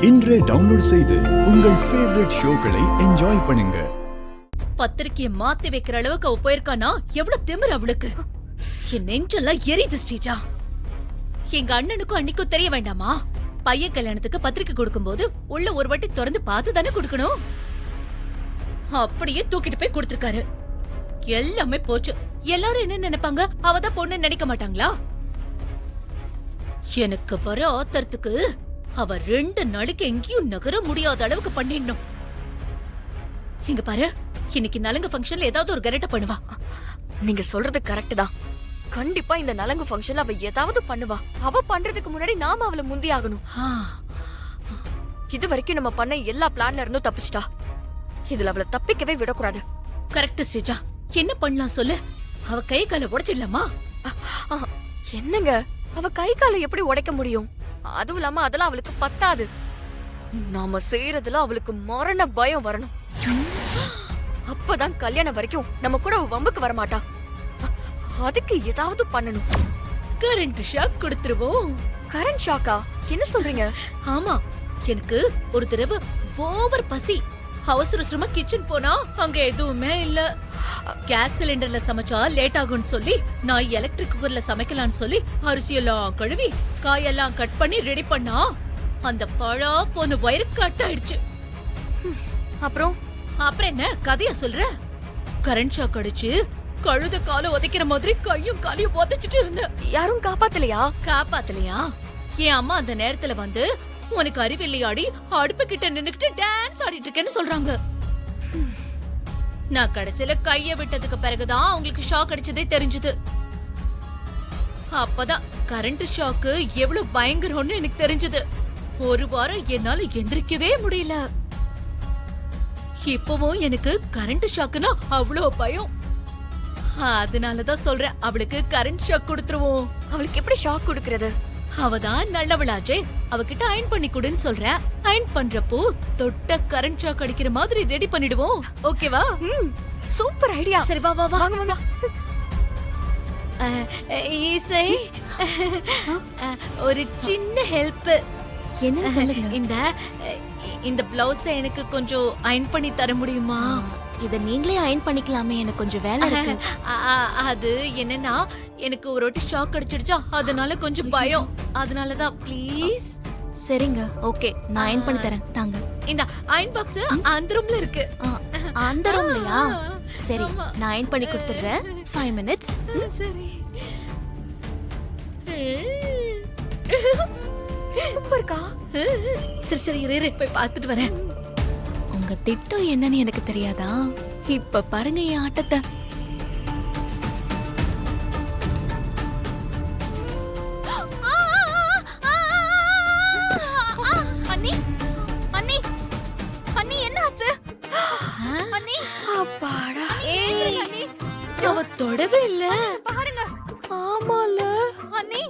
இன்றே டவுன்லோட் செய்து உங்கள் ஃபேவரட் ஷோக்களை என்ஜாய் பண்ணுங்க. பத்திரிக்கைய மாத்தி வைக்கிற அளவுக்கு அவ போயிருக்கானா? எவ்வளவு திமிரு அவளுக்கு! என் நெஞ்செல்லாம் எரியுது ஸ்ரீஜா. எங்க அண்ணனுக்கும் அன்னைக்கும் தெரிய வேண்டாமா? பையன் கல்யாணத்துக்கு பத்திரிக்கை கொடுக்கும்போது உள்ள ஒரு வாட்டி திறந்து பார்த்து தானே கொடுக்கணும். அப்படியே தூக்கிட்டு போய் கொடுத்திருக்காரு. எல்லாமே போச்சு. எல்லாரும் என்ன நினைப்பாங்க? அவதான் பொண்ணு நினைக்க மாட்டாங்களா? எனக்கு வர ஆத்திரத்துக்கு அவ 2 நாளைக்கு எங்கேயும் நகர முடியாத அளவுக்கு பண்ணிடணும். இங்க பாரு, இன்னைக்கு நலங்கு ஃபங்க்ஷன்ல ஏதாவது ஒரு கரெக்டா பண்ணுவா. நீங்க சொல்றது கரெக்ட் தான். கண்டிப்பா இந்த நலங்கு ஃபங்க்ஷன்ல அவ ஏதாவது பண்ணுவா. அவ பண்றதுக்கு முன்னாடி நாம அவளை முந்தி ஆகணும். இது வரைக்கும் நம்ம பண்ண எல்லா பிளான்ல இருந்தும் தப்பிச்சிட்டா. இதுல அவளை தப்பிக்கவே விடக்கூடாது. கரெக்ட் ஸ்ரீஜா. என்ன பண்ணலாம் சொல்லு? அவ கை காலை உடைச்சிடலாமா? என்னங்க, அவ கை காலை எப்படி உடைக்க முடியும்? அதுவும் இல்லாம அதெல்லாம் அவளுக்கு பத்தாது. நாம செய்யறதுல அவளுக்கு மரண பயம் வரணும். அப்பதான் கல்யாணம் வரைக்கும் நம்ம கூட வம்புக்கு வரமாட்டா. அதுக்கு ஏதாவது பண்ணணும். கரண்ட் ஷாக் கொடுத்துருவோம். கரண்ட் ஷாக்கா? என்ன சொல்றீங்க? ஆமா, எனக்கு ஒரு தடவை ஓவர் பசி. அவசரமா கிச்சன் போனா அங்க எதுவுமே இல்ல. கேஸ் சிலிண்டர்ல சமைச்சா லேட் ஆகும்னு சொல்லி நான் எலக்ட்ரிக் குக்கர்ல சமைக்கலாம்னு சொல்லி அரிசியெல்லாம் கழுவி காயெல்லாம் கட் பண்ணி ரெடி பண்ணா அந்த பழா போன வயிறு கட் ஆயிடுச்சு. அப்புறம் என்ன கதைய சொல்ற? கரண்ட் ஷாக் அடிச்சு கழுத கால உதைக்கிற மாதிரி கையும் காலையும் உதைச்சிட்டு இருந்த. யாரும் காப்பாத்தலையா? காப்பாத்தலையா? என் அம்மா அந்த நேரத்துல வந்து, உனக்கு அறிவில்லையாடி, அடுப்பு கிட்ட நின்னுக்கிட்டு டான்ஸ் ஆடிட்டு இருக்கேன்னு சொல்றாங்க. நான் கடைசியில கைய விட்டதுக்கு பிறகுதான் அவங்களுக்கு ஷாக் அடிச்சதே தெரிஞ்சது. அப்பதான் கரண்ட் ஷாக்கு எவ்வளவு பயங்கரம்னு எனக்கு தெரிஞ்சது. ஒரு வாரம் என்னால எந்திரிக்கவே முடியல. இப்பவும் எனக்கு கரண்ட் ஷாக்குனா அவ்வளவு பயம். அதனாலதான் சொல்றேன், அவளுக்கு கரண்ட் ஷாக் கொடுத்துருவோம். அவளுக்கு எப்படி ஷாக் கொடுக்கறது? அவதான் நல்லவளாச்சே, அவகிட்ட அயன் பண்ணி கொடுன்னு சொல்றேன். அயன் பண்றப்போ தொட்ட கரண்ட் ஷாக் அடிக்கிற மாதிரி ரெடி பண்ணிடுவோம். ஓகேவா? Super idea. சரி வா வா வா. வாங்க வாங்க. ஈசை, ஒரு சின்ன ஹெல்ப். என்னன்னு சொல்லுங்க. இந்த பிளவுஸ் எனக்கு கொஞ்சம் அயன் பண்ணி தர முடியுமா? இத நீங்களே அயன் பண்ணிக்கலாமே, எனக்கு கொஞ்சம் வேலை இருக்கு. அது என்னன்னா, எனக்கு ஒரு வாட்டி ஷாக் அடிச்சிடுச்சா, அதனால கொஞ்சம் பயம். அதனாலதான் ப்ளீஸ். சரிங்க, ஓகே, நான் அயன் பண்ணி தரேன். தாங்க. இந்த அயன் பாக்ஸ் அந்த ரூம்ல இருக்கு. அந்த ரூம்லயா? சரி, ஆமா. நான் அயன் பண்ணி கொடுத்துறேன். 5 மினிட்ஸ். சரி. சூப்பர்க்கா. சரி சரி, இரு போய் பார்த்துட்டு வரேன். உங்க திட்டம் என்னன்னு எனக்கு தெரியாதா? இப்ப பாருங்க என் ஆட்டத்தை. அண்ணி, அண்ணி, அண்ணி என்ன ஆச்சு? அண்ணி, அப்பாடா. அண்ணி, அவ தொடவே இல்ல. பாருங்க. ஆமால. அண்ணி,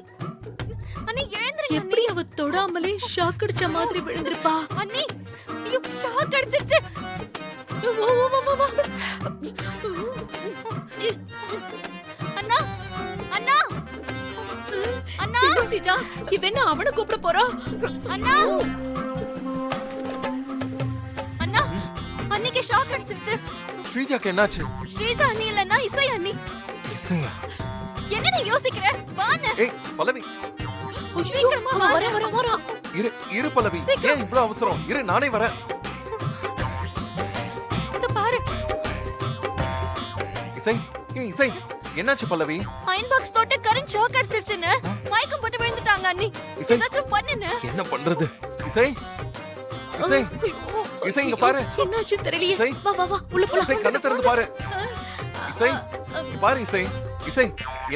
அண்ணி எழுந்திருங்க. எப்படி அவ தொடாமலே ஷாக் அடிச்ச மாதிரி விழுந்திருப்பா? அண்ணி, ஐயோ ஷாக் அடிச்சிருச்சு. வா வா வா வா. அண்ணா, அண்ணா, அண்ணா. என்ன ஸ்ரீஜா, இவ என்ன அவனை கூப்பிட போறா? அண்ணா, அண்ணா, அண்ணிக்கு ஷாக் அடிச்சிருச்சு. ஸ்ரீஜாக்கு என்னாச்சு? ஸ்ரீஜா அண்ணி இல்லன்னா இசை அண்ணி. இசையா? என்ன நீ யோசிக்கிற? வான்னு. ஏய் பல்லவி, சீக்கிரமா வா. வர. இரு பல்லவி, ஏன் இவ்வளவு அவசரம்? இரு, நானே வரேன். இத பாரு. இசை, இசை, என்னாச்சு பல்லவி? அயன் பாக்ஸ் தொட்டு கரண்ட் ஷாக் அடிச்சிருச்சுன்னு மயக்கம் போட்டு விழுந்துட்டாங்க அண்ணி. இசை, ஏதாச்சும் பண்ணுன்னு. என்ன பண்றது? இசை, இசை, இசை, இங்க பாரு. என்னாச்சு தெரியலையே. இசை, வா வா வா, உள்ள போலாம். இசை, கண்ணை திறந்து பாரு. இசை, பாரு இசை. இசை,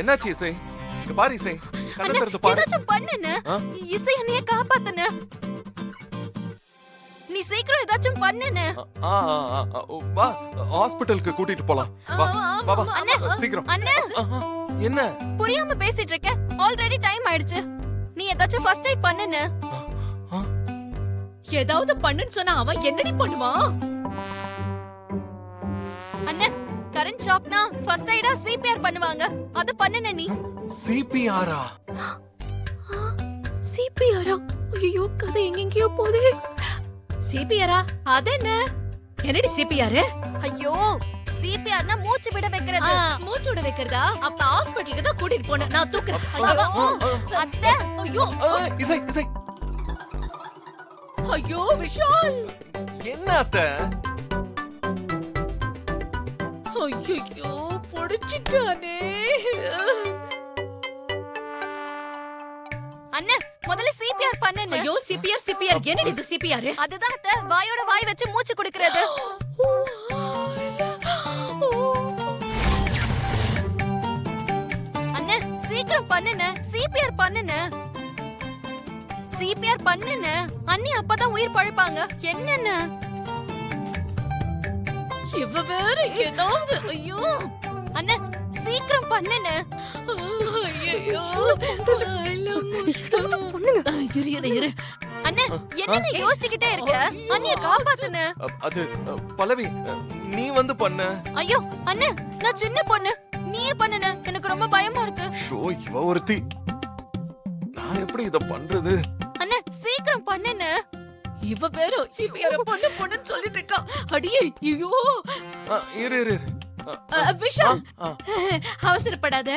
என்னாச்சு இசை? இங்க பாரு இசை, கண்ணை திறந்து பாரு. ஏதாச்சும் பண்ணுன்னு. இசை அண்ணியை காப்பாத்துன்னு. நீ சீக்கிரம் ஏதாச்சும் பண்ணுன்னு. வா, ஹாஸ்பிடலுக்கு கூட்டிட்டு போலாம். வா வா வா, சீக்கிரம். அண்ணே, என்ன புரியாம பேசிட்டு இருக்க? ஆல்ரெடி டைம் ஆயிடுச்சு. நீ ஏதாச்சும் ஃபர்ஸ்ட் எய்ட் பண்ணுன்னு. ஏதாவது பண்ணுன்னு சொன்னா அவன் என்னடி பண்ணுவான்? அண்ணே, கரண்ட் ஷாக்னா ஃபர்ஸ்ட் எய்டா சிபிஆர் பண்ணுவாங்க. அத பண்ணுன நீ. சிபிஆரா? சிபிஆரா? ஐயோ கதை எங்கெங்கயோ போதே. சிபிஆரா? அதென்ன? என்னடி சிபிஆர்? ஐயோ சிபிஆர்னா மூச்சு விட வைக்கிறது. மூச்சு விட வைக்கிறதா? அப்ப ஹாஸ்பிடலுக்கு தான் கூட்டிட்டு போனேன். நான் தூக்குறேன். ஐயோ அத்தை. ஐயோ இசை இசை ஐயோ விஷால். என்ன அத்தை? ஐயோ புடிச்சிட்டானே. அண்ணா முதல்ல சிபிஆர் பண்ணுங்க. ஐயோ சிபிஆர் என்னடி இது சிபிஆர்? அதுதான் அத்தை, வாயோட வாய் வச்சு மூச்சு குடுக்கிறது. அண்ணா சீக்கிரம் பண்ணுன, சிபிஆர் பண்ணுன. சிபிஆர் பண்ணுன. அண்ணி அப்பதான் உயிர் பழைப்பாங்க. என்னென்ன? இவ வேற ஏதாவது. ஐயோ அண்ணா சீக்கிரம் பண்ணுன. ஐயோ இரு. அண்ணா என்னென்ன யோசிச்சுக்கிட்டே இருக்க? அண்ணிய காப்பாத்துன. அது பல்லவி, நீ வந்து பண்ண. ஐயோ அண்ணா நான் சின்ன பொண்ணு, நீயே பண்ணுன. எனக்கு ரொம்ப பயமா இருக்கு. ஷோ, இவ ஒருத்தி. நான் எப்படி இத பண்றது? அண்ணா சீக்கிரம் பண்ணுன. இவ வேற சிபிஆர் பொண்ணுன்னு சொல்லிட்டு இருக்கா. அடியே ஐயோ. இரு இரு இரு. விஷால் அவசரப்படாத.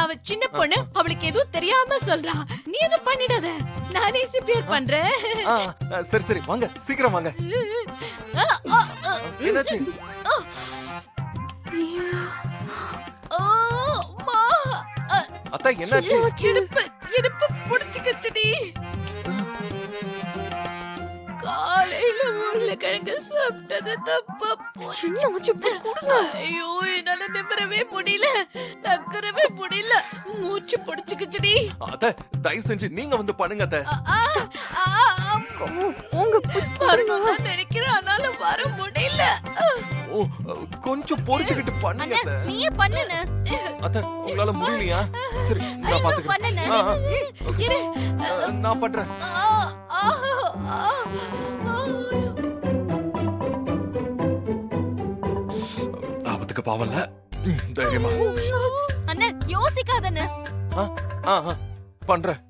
அவ சின்ன பொண்ணு, அவளுக்கு எதுவும் தெரியாம சொல்றா. நீ எதுவும் பண்ணிடாத, நானே சிபிஆர் பண்றேன். சரி சரி, வாங்க சீக்கிரம் வாங்க. என்னாச்சு? அத்தா என்னாச்சு? இடுப்பு புடிச்சுக்கிச்சுடி. காலையில உருளைக்கிழங்கு சாப்பிட்டது தப்பா போச்சு. ஐயோ என்னால நிமிரவே முடியல, நகரவே முடியல. மூச்சு புடிச்சுக்கிச்சுடி. அத்த தயவு செஞ்சு நீங்க வந்து பண்ணுங்க அத்த. உங்க வரணும்னு நினைக்கிறேன், ஆனால வர முடியல. ஓ, கொஞ்சம் பொறுத்துக்கிட்டு பண்ணுங்க அண்ணா அத்த. நீயே பண்ணுன. அத்த உங்களால முடியலையா? சரி நான் சீக்கிரம் பாத்துக்கிறேன். பண்ணுன. இரு. நான் பண்றேன். ஆபத்துக்கு பாவம்ல. தைரியமா. அண்ணா யோசிக்காதண்ணா. பண்றேன்.